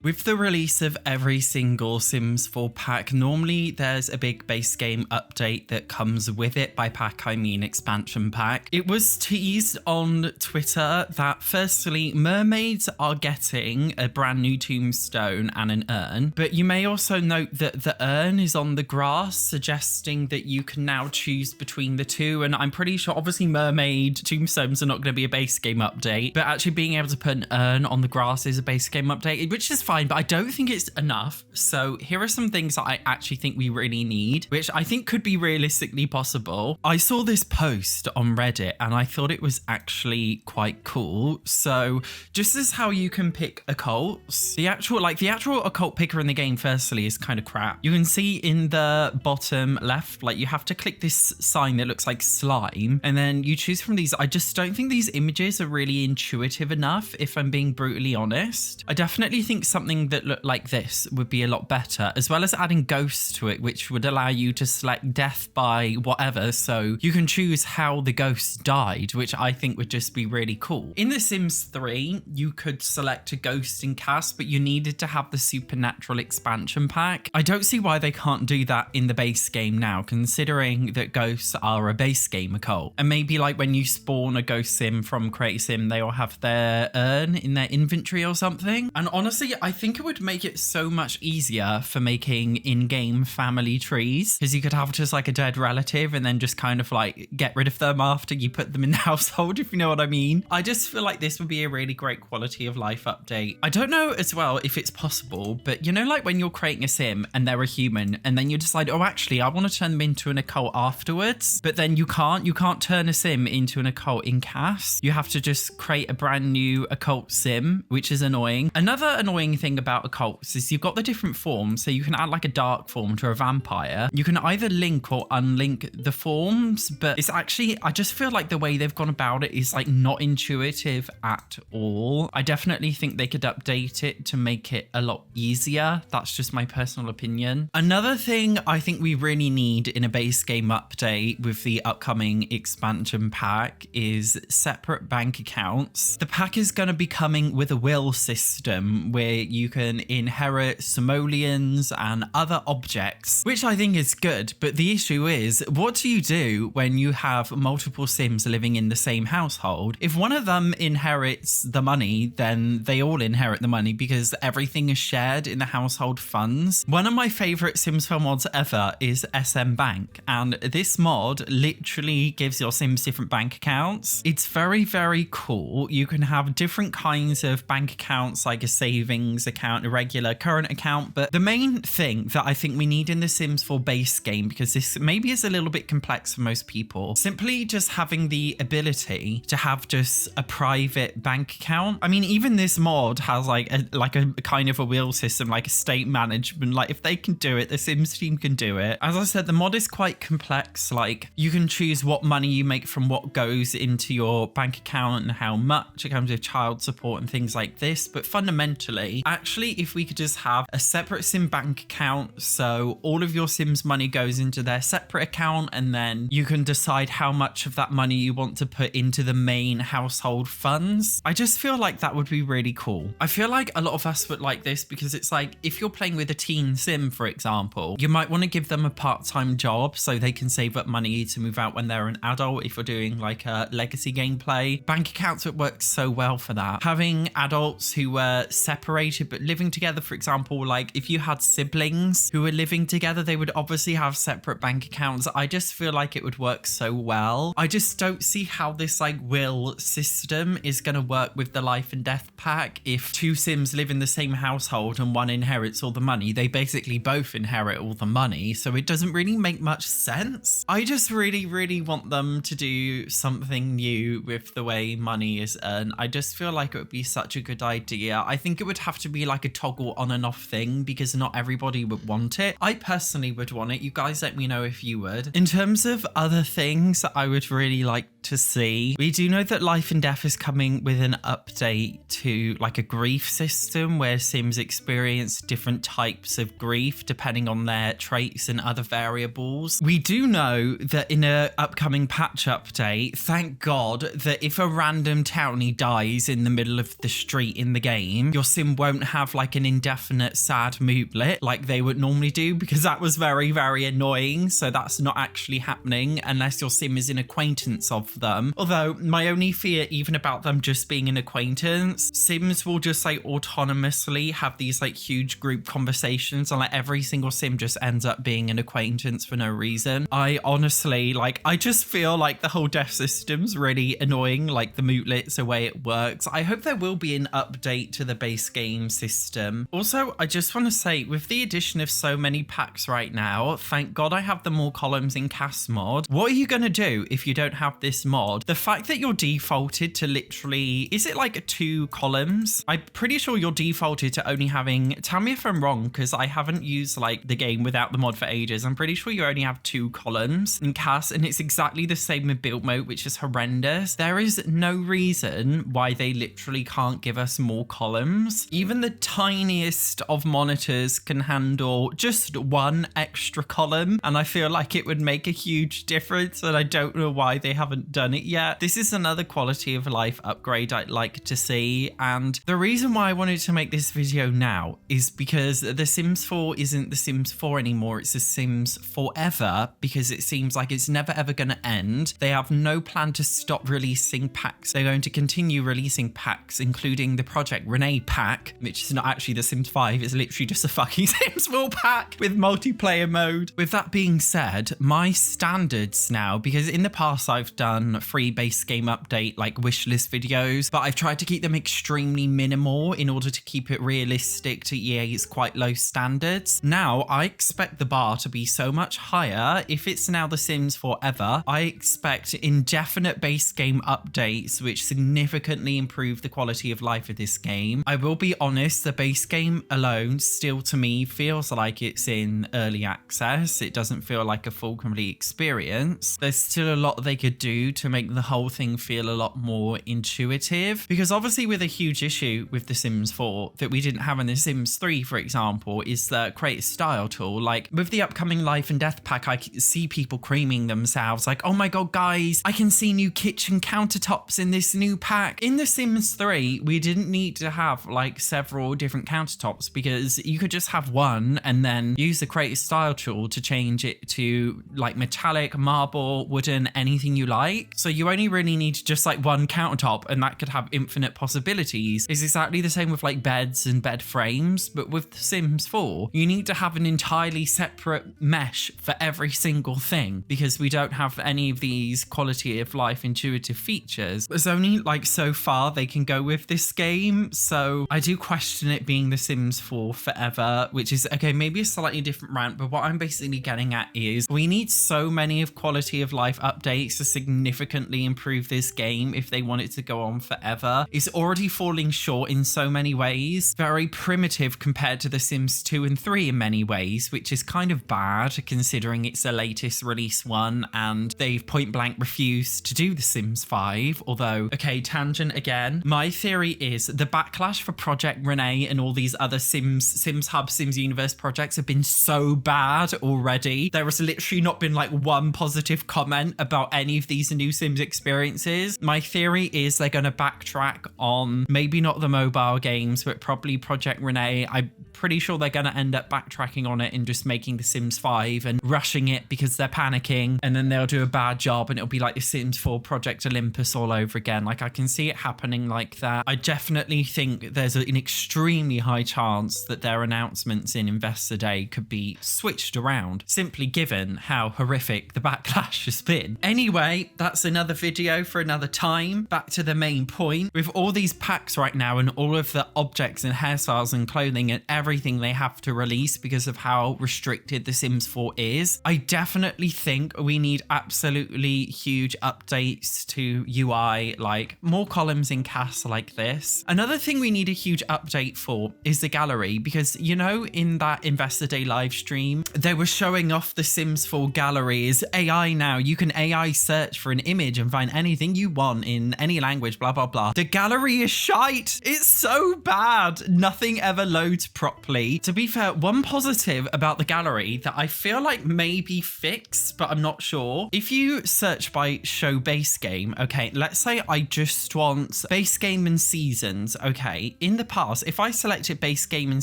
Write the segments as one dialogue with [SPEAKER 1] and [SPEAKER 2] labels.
[SPEAKER 1] With the release of every single Sims 4 pack, normally there's a big base game update that comes with it. By pack, I mean expansion pack. It was teased on Twitter that firstly, mermaids are getting a brand new tombstone and an urn, but you may also note that the urn is on the grass, suggesting that you can now choose between the two. And I'm pretty sure, obviously, mermaid tombstones are not going to be a base game update, but actually being able to put an urn on the grass is a base game update, which is fine, but I don't think it's enough. So here are some things that I actually think we really need, which I think could be realistically possible. I saw this post on Reddit and I thought it was actually quite cool. So just as how you can pick occults, the actual occult picker in the game firstly is kind of crap. You can see in the bottom left, like you have to click this sign that looks like slime and then you choose from these. I just don't think these images are really intuitive enough, if I'm being brutally honest. I definitely think something that looked like this would be a lot better, as well as adding ghosts to it, which would allow you to select death by whatever, so you can choose how the ghost died, which I think would just be really cool. In The Sims 3, you could select a ghost in cast, but you needed to have the supernatural expansion pack. I don't see why they can't do that in the base game now, considering that ghosts are a base game occult. And maybe like when you spawn a ghost sim from Create a Sim, they will have their urn in their inventory or something. And honestly, I think it would make it so much easier for making in-game family trees, because you could have just like a dead relative and then just kind of like get rid of them after you put them in the household, if you know what I mean. I just feel like this would be a really great quality of life update. I don't know as well if it's possible, but you know, like when you're creating a sim and they're a human and then you decide, oh, actually, I want to turn them into an occult afterwards, but then you can't turn a sim into an occult in cast. You have to just create a brand new occult sim, which is annoying. Another annoying thing about occults is you've got the different forms, so you can add like a dark form to a vampire. You can either link or unlink the forms, but it's actually, I just feel like the way they've gone about it is like not intuitive at all. I definitely think they could update it to make it a lot easier. That's just my personal opinion. Another thing I think we really need in a base game update with the upcoming expansion pack is separate bank accounts. The pack is going to be coming with a will system where you can inherit simoleons and other objects, which I think is good. But the issue is, what do you do when you have multiple Sims living in the same household? If one of them inherits the money, then they all inherit the money because everything is shared in the household funds. One of my favorite Sims 4 mods ever is SM Bank, and this mod literally gives your Sims different bank accounts. It's very, very cool. You can have different kinds of bank accounts, like a savings account, a regular current account. But the main thing that I think we need in the Sims 4 base game, because this maybe is a little bit complex for most people, simply just having the ability to have just a private bank account. I mean, even this mod has like a kind of a wheel system, like estate management. Like if they can do it, the Sims team can do it. As I said, the mod is quite complex. Like you can choose what money you make from what goes into your bank account and how much. It comes with child support and things like this. But fundamentally, actually, if we could just have a separate Sim bank account, so all of your Sims money goes into their separate account, and then you can decide how much of that money you want to put into the main household funds. I just feel like that would be really cool. I feel like a lot of us would like this because it's like, if you're playing with a teen Sim, for example, you might want to give them a part-time job so they can save up money to move out when they're an adult. If you're doing like a legacy gameplay, bank accounts would work so well for that. Having adults who were separated but living together, for example, like if you had siblings who were living together, they would obviously have separate bank accounts. I just feel like it would work so well. I just don't see how this like will system is going to work with the life and death pack. If two Sims live in the same household and one inherits all the money, they basically both inherit all the money, so it doesn't really make much sense. I just really, really want them to do something new with the way money is earned. I just feel like it would be such a good idea. I think it would have to be like a toggle on and off thing because not everybody would want it. I personally would want it. You guys let me know if you would. In terms of other things I would really like to see, we do know that Life and Death is coming with an update to like a grief system where Sims experience different types of grief depending on their traits and other variables. We do know that in an upcoming patch update, thank God, that if a random townie dies in the middle of the street in the game, your Sim won't won't have like an indefinite sad moodlet like they would normally do, because that was very, very annoying. So that's not actually happening unless your sim is an acquaintance of them. Although my only fear even about them just being an acquaintance, sims will just like autonomously have these like huge group conversations, and like every single sim just ends up being an acquaintance for no reason. I honestly, like, I just feel like the whole death system's really annoying, like the mootlets, the way it works. I hope there will be an update to the base game system. Also, I just want to say, with the addition of so many packs right now, thank God I have the more columns in CAS mod. What are you going to do if you don't have this mod? The fact that you're defaulted to literally, is it like 2 columns? I'm pretty sure you're defaulted to only having, tell me if I'm wrong, because I haven't used like the game without the mod for ages. I'm pretty sure you only have 2 columns in CAS, and it's exactly the same with build mode, which is horrendous. There is no reason why they literally can't give us more columns. Even the tiniest of monitors can handle just 1 extra column, and I feel like it would make a huge difference, and I don't know why they haven't done it yet. This is another quality of life upgrade I'd like to see, and the reason why I wanted to make this video now is because The Sims 4 isn't The Sims 4 anymore, it's The Sims Forever, because it seems like it's never ever going to end. They have no plan to stop releasing packs. They're going to continue releasing packs, including the Project Renee pack, which is not actually The Sims 5, it's literally just a fucking Sims 4 pack with multiplayer mode. With that being said, my standards now, because in the past I've done free base game update like wishlist videos, but I've tried to keep them extremely minimal in order to keep it realistic to EA's quite low standards. Now I expect the bar to be so much higher. If it's now The Sims Forever, I expect indefinite base game updates which significantly improve the quality of life of this game. I will be honest, the base game alone still to me feels like it's in early access. It doesn't feel like a full complete experience. There's still a lot they could do to make the whole thing feel a lot more intuitive, because obviously with a huge issue with The Sims 4 that we didn't have in The Sims 3, for example, is the create a style tool. Like with the upcoming life and death pack, I see people creaming themselves like, oh my god guys, I can see new kitchen countertops in this new pack. In The Sims 3 we didn't need to have like several different countertops, because you could just have one and then use the create a style tool to change it to like metallic, marble, wooden, anything you like. So you only really need just like one countertop, and that could have infinite possibilities. It's exactly the same with like beds and bed frames, but with The Sims 4 you need to have an entirely separate mesh for every single thing, because we don't have any of these quality of life intuitive features. There's only like so far they can go with this game, so I do question it being The Sims 4 Forever, which is okay, maybe a slightly different rant, but what I'm basically getting at is we need so many of quality of life updates to significantly improve this game if they want it to go on forever. It's already falling short in so many ways, very primitive compared to The Sims 2 and 3 in many ways, which is kind of bad considering it's the latest release one and they've point blank refused to do The Sims 5. Although, okay, tangent again, my theory is the backlash for Project Renee and all these other Sims Hub, Sims Universe projects have been so bad already. There has literally not been like one positive comment about any of these new Sims experiences. My theory is they're going to backtrack on maybe not the mobile games, but probably Project Renee. I'm pretty sure they're going to end up backtracking on it and just making The Sims 5 and rushing it because they're panicking, and then they'll do a bad job and it'll be like The Sims 4 Project Olympus all over again. Like I can see it happening like that. I definitely think there's an extremely high chance that their announcements in Investor Day could be switched around, simply given how horrific the backlash has been. Anyway, that's another video for another time. Back to the main point. With all these packs right now and all of the objects and hairstyles and clothing and everything they have to release because of how restricted The Sims 4 is, I definitely think we need absolutely huge updates to UI, like more columns in CAS like this. Another thing we need a huge update for is the gallery, because you know in that Investor Day live stream they were showing off The Sims 4 gallery is AI now. You can AI search for an image and find anything you want in any language, blah blah blah. The gallery is shite. It's so bad. Nothing ever loads properly. properly. To be fair, one positive about the gallery that I feel like may be fixed, but I'm not sure. If you search by show base game, okay, let's say I just want base game and seasons, okay. In the past, if I selected base game and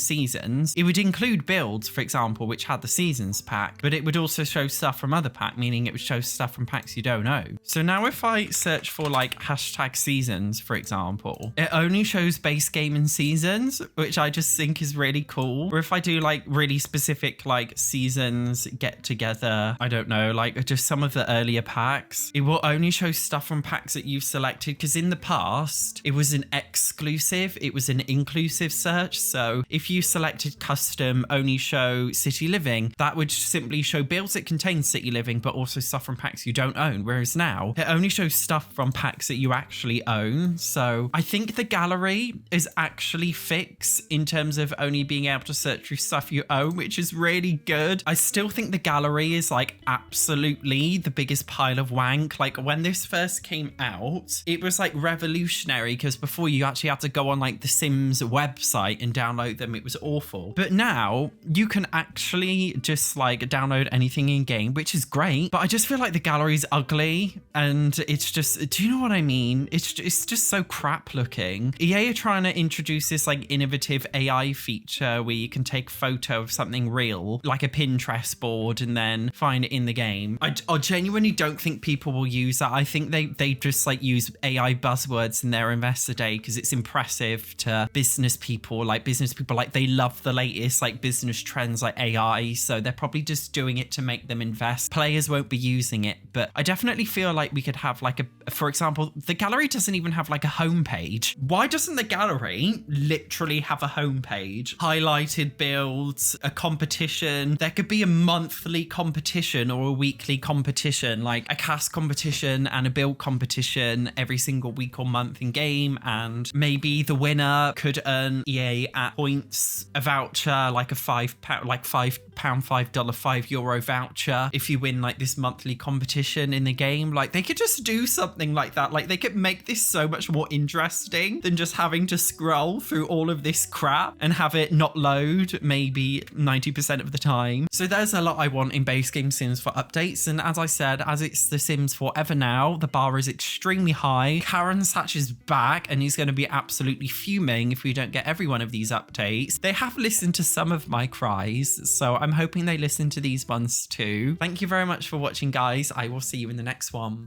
[SPEAKER 1] seasons, it would include builds, for example, which had the seasons pack, but it would also show stuff from other pack, meaning it would show stuff from packs you don't know. So now if I search for like hashtag seasons, for example, it only shows base game and seasons, which I just think is really cool. Or if I do like really specific like seasons get together, I don't know, like just some of the earlier packs, it will only show stuff from packs that you've selected, because in the past it was an exclusive, it was an inclusive search. So if you selected custom only show city living, that would simply show builds that contain city living but also stuff from packs you don't own, whereas now it only shows stuff from packs that you actually own. So I think the gallery is actually fixed in terms of only being able to search through stuff you own, which is really good. I still think the gallery is like absolutely the biggest pile of wank. Like when this first came out, it was like revolutionary, because before you actually had to go on like the Sims website and download them. It was awful. But now you can actually just like download anything in game, which is great. But I just feel like the gallery's ugly, and it's just, do you know what I mean? It's just so crap looking. EA are trying to introduce this like innovative AI feature where you can take a photo of something real, like a Pinterest board, and then find it in the game. I genuinely don't think people will use that. I think they just like use AI buzzwords in their investor day because it's impressive to business people. Like they love the latest like business trends like AI, so they're probably just doing it to make them invest. Players won't be using it, but I definitely feel like we could have like for example, the gallery doesn't even have like a homepage. Why doesn't the gallery literally have a homepage? Highlighted builds, a competition. There could be a monthly competition or a weekly competition, like a cast competition and a build competition every single week or month in game, and maybe the winner could earn EA at points, a voucher, like a £5, like £5, €5 voucher if you win like this monthly competition in the game. Like they could just do something like that. Like they could make this so much more interesting than just having to scroll through all of this crap and have it not load maybe 90% of the time. So there's a lot I want in base game Sims for updates, and as I said, as it's The Sims Forever now, the bar is extremely high. Karen Satch is back and he's going to be absolutely fuming if we don't get every one of these updates. They have listened to some of my cries, so I'm hoping they listen to these ones too. Thank you very much for watching, guys. I will see you in the next one.